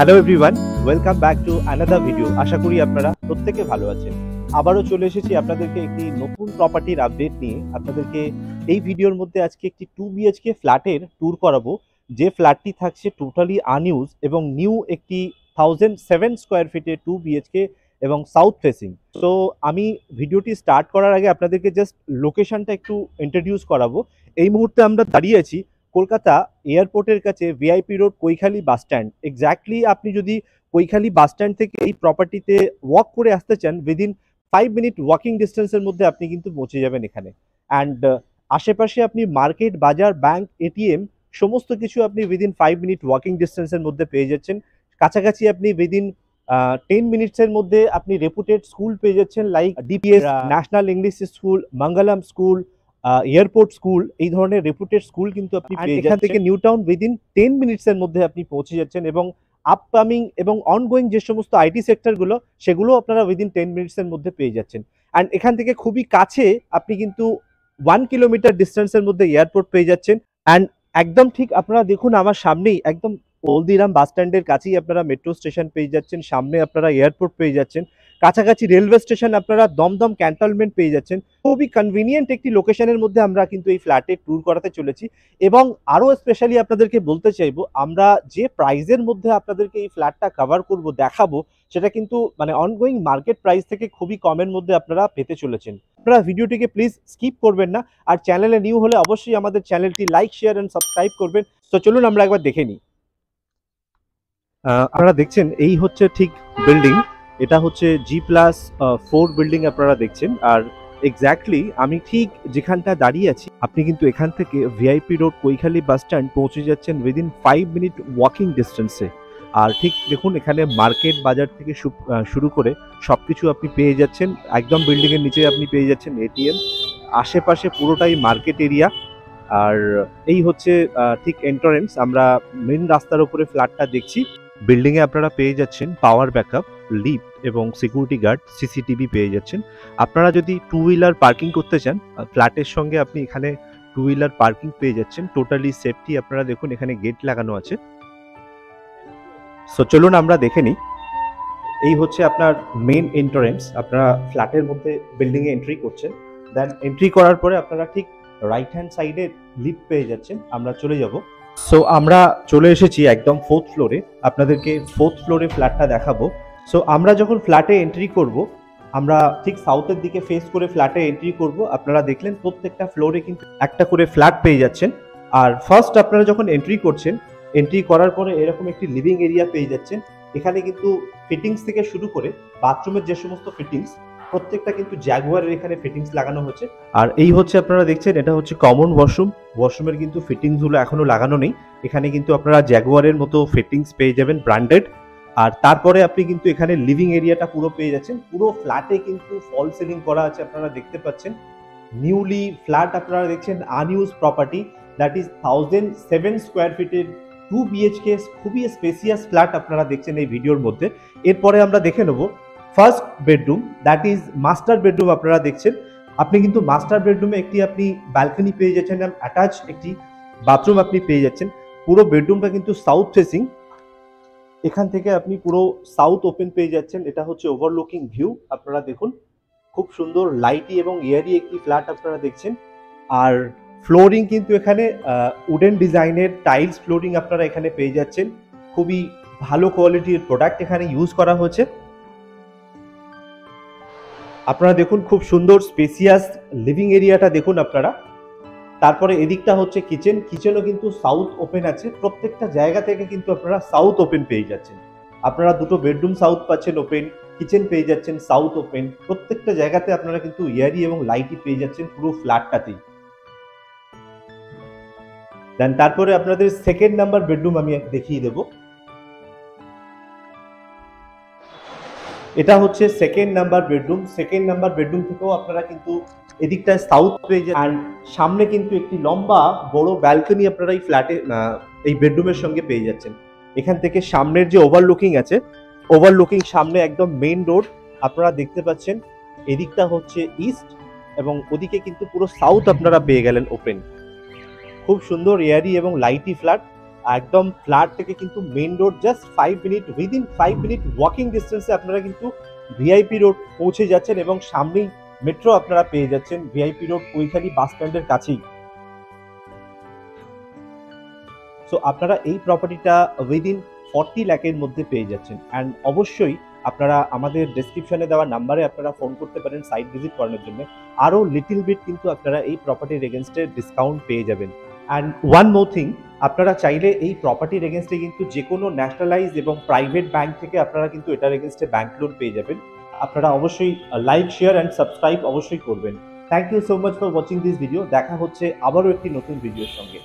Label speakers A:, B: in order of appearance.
A: Hello everyone, welcome back to another video. আশা করি আপনারা প্রত্যেকে ভালো আছেন। আবারও চলে এসেছি আপনাদেরকে একটি নতুন প্রপার্টির আপডেট নিয়ে। আপনাদেরকে এই ভিডিওর মধ্যে আজকে একটি 2 বিএইচকে ফ্ল্যাটের ট্যুর করাবো, যে ফ্ল্যাটটি থাকছে টোটালি আনইউজ এবং নিউ একটি 1007 স্কোয়ার ফিটের 2 বিএইচকে এবং সাউথ ফেসিং। তো আমি ভিডিওটি স্টার্ট করার আগে আপনাদেরকে জাস্ট লোকেশনটা একটু ইন্ট্রোডিউস করাবো। এই মুহূর্তে আমরা দাঁড়িয়ে আছি কলকাতা এয়ারপোর্টের কাছে, VIP road, Kaikhali bus stand. Exactly আপনি যদি কৈখালী বাস স্ট্যান্ড থেকে এই প্রপার্টিতে ওয়াক করে আসতে চান, উইদিন 5 মিনিট ওয়াকিং ডিস্টেন্সের মধ্যে আপনি কিন্তু পৌঁছে যাবেন এখানে। অ্যান্ড আশেপাশে আপনি মার্কেট, বাজার, ব্যাংক, এটিএম সমস্ত কিছু আপনি উইদিন 5 মিনিট ওয়াকিং ডিস্টেন্সের মধ্যে পেয়ে যাচ্ছেন। কাছাকাছি আপনি উইদিন 10 মিনিটসের মধ্যে আপনি রেপুটেড স্কুল পেয়ে যাচ্ছেন, like DPS, national English school, Mangalam school, airport school. এই ধরনের রেপুটেড স্কুল কিন্তু আপনি পেয়ে যাচ্ছেন। এখান থেকে নিউ টাউন উইদিন 10 মিনিটসের মধ্যে আপনি পৌঁছে যাচ্ছেন এবং আপকামিং এবং অনগোয়িং যে সমস্ত আইটি সেক্টরগুলো, সেগুলো আপনারা উইদিন 10 মিনিটসের মধ্যে পেয়ে যাচ্ছেন। অ্যান্ড এখান থেকে খুবই কাছে আপনি কিন্তু 1 কিলোমিটার ডিস্টেন্সের মধ্যে এয়ারপোর্ট পেয়ে যাচ্ছেন। অ্যান্ড একদম ঠিক আপনারা দেখুন আমার সামনেই, একদম হলদিরাম বাস স্ট্যান্ডের কাছেই আপনারা মেট্রো স্টেশন পেয়ে যাচ্ছেন, সামনে আপনারা এয়ারপোর্ট পেয়ে যাচ্ছেন, কাছাকাছি রেলওয়ে স্টেশন, আপনারা দমদম ক্যান্টনমেন্ট পেয়ে যাচ্ছেন। খুবই কনভিনিয়েন্ট একটি লোকেশনের মধ্যে আমরা কিন্তু এই ফ্ল্যাটে ট্যুর করাতে চলেছি। এবং আরও স্পেশালি আপনাদেরকে বলতে চাইবো, আমরা যে প্রাইজের মধ্যে আপনাদেরকে এই ফ্ল্যাটটা কভার করব, দেখাবো, সেটা কিন্তু মানে অনগোয়িং মার্কেট প্রাইস থেকে খুবই কমের মধ্যে আপনারা পেতে চলেছেন। আপনারা ভিডিওটিকে প্লিজ স্কিপ করবেন না, আর চ্যানেলে নিউ হলে অবশ্যই আমাদের চ্যানেলটি লাইক, শেয়ার অ্যান্ড সাবস্ক্রাইব করবেন। তো চলুন আমরা একবার দেখে নিই। আপনারা দেখছেন এই হচ্ছে ঠিক বিল্ডিং, এটা হচ্ছে G+4 বিল্ডিং আপনারা দেখছেন। আর এক্স্যাক্টলি আমি ঠিক যেখানটা দাঁড়িয়ে আছি, আপনি কিন্তু এখান থেকে VIP road, Kaikhali bus stand পৌঁছে যাচ্ছেন উইদিন 5 মিনিট ওয়াকিং ডিস্টেন্সে। আর ঠিক দেখুন এখানে মার্কেট, বাজার থেকে শুরু করে সবকিছু আপনি পেয়ে যাচ্ছেন। একদম বিল্ডিং এর নিচে আপনি পেয়ে যাচ্ছেন এটিএম, আশেপাশে পুরোটাই মার্কেট এরিয়া। আর এই হচ্ছে ঠিক এন্ট্রান্স। আমরা মেন রাস্তার উপরে ফ্ল্যাটটা দেখছি। বিল্ডিং এ আপনারা পেয়ে যাচ্ছেন পাওয়ার ব্যাকআপ, লিফট এবং সিকিউরিটি গার্ড, সিসিটিভি পেয়ে যাচ্ছেন। আপনারা যদি 2 হুইলার পার্কিং করতে চান, ফ্ল্যাটের সঙ্গে আপনি এখানে 2 হুইলার পার্কিং পেয়ে যাচ্ছেন। টোটালি সেফটি, আপনারা দেখুন এখানে গেট লাগানো আছে। সো চলুন আমরা দেখে নিই। এই হচ্ছে আপনার মেন এন্ট্রান্স। আপনারা ফ্ল্যাটের মধ্যে বিল্ডিং এ এন্ট্রি করছেন, দেন এন্ট্রি করার পরে আপনারা ঠিক রাইট হ্যান্ড সাইডে লিফট পেয়ে যাচ্ছেন। আমরা চলে যাব। সো আমরা চলে এসেছি একদম 4th ফ্লোরে। আপনাদেরকে 4th ফ্লোরে ফ্ল্যাটটা দেখাবো। সো আমরা যখন ফ্ল্যাটে এন্ট্রি করব, আমরা ঠিক সাউথের দিকে ফেস করে ফ্ল্যাটে এন্ট্রি করব। আপনারা দেখলেন প্রত্যেকটা ফ্লোরে কিন্তু একটা করে ফ্ল্যাট পেয়ে যাচ্ছেন। আর ফার্স্ট আপনারা যখন এন্ট্রি করছেন, এন্ট্রি করার পরে এরকম একটি লিভিং এরিয়া পেয়ে যাচ্ছেন। এখানে কিন্তু ফিটিংস থেকে শুরু করে বাথরুমের যে সমস্ত ফিটিংস, প্রত্যেকটা কিন্তু জ্যাগুয়ারের এখানে ফিটিংস লাগানো হচ্ছে। আর এই হচ্ছে আপনারা দেখছেন, এটা হচ্ছে কমন ওয়াশরুম। ওয়াশরুমের কিন্তু ফিটিংসগুলো এখনো লাগানো নেই। এখানে কিন্তু আপনারা জ্যাগুয়ারের মতো ফিটিংস পেয়ে যাবেন, ব্র্যান্ডেড। আর তারপরে আপনি কিন্তু এখানে লিভিং এরিয়াটা পুরো পেয়ে যাচ্ছেন। পুরো ফ্ল্যাটে কিন্তু ফল সিলিং করা আছে, আপনারা দেখতে পাচ্ছেন। নিউলি ফ্ল্যাট আপনারা দেখছেন, আনইউজ প্রপার্টি, দ্যাট ইজ 1007 স্কোয়ার ফিটের 2 বিএইচকে খুবই স্পেসিয়াস ফ্ল্যাট আপনারা দেখছেন এই ভিডিওর মধ্যে। এরপরে আমরা দেখে নেব first bedroom, that is master bedroom. আপনারা দেখছেন, আপনি কিন্তু মাস্টার বেডরুমে একটি আপনি ব্যালকনি পেয়ে যাচ্ছেন, অ্যাটাচ একটি বাথরুম আপনি পেয়ে যাচ্ছেন। পুরো বেডরুমটা কিন্তু সাউথ ফেসিং। এখান থেকে আপনি পুরো সাউথ ওপেন পেয়ে যাচ্ছেন। এটা হচ্ছে ওভারলুকিং ভিউ। আপনারা দেখুন খুব সুন্দর লাইটি এবং এয়ারি একটি ফ্ল্যাট আপনারা দেখছেন। আর ফ্লোরিং কিন্তু এখানে উডেন ডিজাইনের টাইলস ফ্লোরিং আপনারা এখানে পেয়ে যাচ্ছেন। খুবই ভালো কোয়ালিটির প্রোডাক্ট এখানে ইউজ করা হয়েছে। আপনারা দেখুন খুব সুন্দর স্পেসিয়াস লিভিং এরিয়াটা দেখুন আপনারা। তারপরে এদিকটা হচ্ছে কিচেন। কিচেনও কিন্তু সাউথ ওপেন আছে। প্রত্যেকটা জায়গা থেকে কিন্তু আপনারা সাউথ ওপেন পেয়ে যাচ্ছেন। আপনারা দুটো বেডরুম সাউথ পাচ্ছেন ওপেন, কিচেন পেয়ে যাচ্ছেন সাউথ ওপেন। প্রত্যেকটা জায়গাতে আপনারা কিন্তু এয়ারি এবং লাইটি পেয়ে যাচ্ছেন পুরো ফ্ল্যাটটাতেই। দেন তারপরে আপনাদের সেকেন্ড নাম্বার বেডরুম আমি দেখিয়ে দেব। এটা হচ্ছে second number bedroom. Second number bedroom থেকেও আপনারা কিন্তু এদিকটায় সাউথ পেয়ে যান। অ্যান্ড সামনে কিন্তু একটি লম্বা বড় ব্যালকনি আপনারা এই ফ্ল্যাটে, এই বেডরুমের সঙ্গে পেয়ে যাচ্ছেন। এখান থেকে সামনের যে ওভারলুকিং আছে, ওভারলুকিং সামনে একদম মেইন রোড আপনারা দেখতে পাচ্ছেন। এদিকটা হচ্ছে ইস্ট এবং ওদিকে কিন্তু পুরো সাউথ আপনারা পেয়ে গেলেন ওপেন। খুব সুন্দর এয়ারি এবং লাইটি ফ্ল্যাট। একদম ফ্ল্যাট থেকে কিন্তু main road just 5 minute, within 5 minute walking ডিস্টেন্সে আপনারা কিন্তু ভিআইপি রোড পৌঁছে যাচ্ছেন এবং সামনেই মেট্রো আপনারা পেয়ে যাচ্ছেন ভিআইপি রোড কৈখালি বাস স্ট্যান্ডের কাছেই। সো আপনারা এই প্রপার্টিটা উইদিন 40 লাখের মধ্যে পেয়ে যাচ্ছেন। অ্যান্ড অবশ্যই আপনারা আমাদের ডেসক্রিপশনে দেওয়া নাম্বারে আপনারা ফোন করতে পারেন সাইট ভিজিট করানোর জন্য। আরও লিটিল বিট কিন্তু আপনারা এই প্রপার্টির এগেনস্টে ডিসকাউন্ট পেয়ে যাবেন। অ্যান্ড ওয়ান মোর থিং, আপনারা চাইলে এই প্রপার্টির এগেনস্টে কিন্তু যে কোনো ন্যাশনালাইজ এবং প্রাইভেট ব্যাংক থেকে আপনারা কিন্তু এটার এগেনস্টে ব্যাংক লোন পেয়ে যাবেন। আপনারা অবশ্যই লাইক, শেয়ার অ্যান্ড সাবস্ক্রাইব অবশ্যই করবেন। Thank you so much for watching this video. দেখা হচ্ছে আবারও একটি নতুন ভিডিওর সঙ্গে।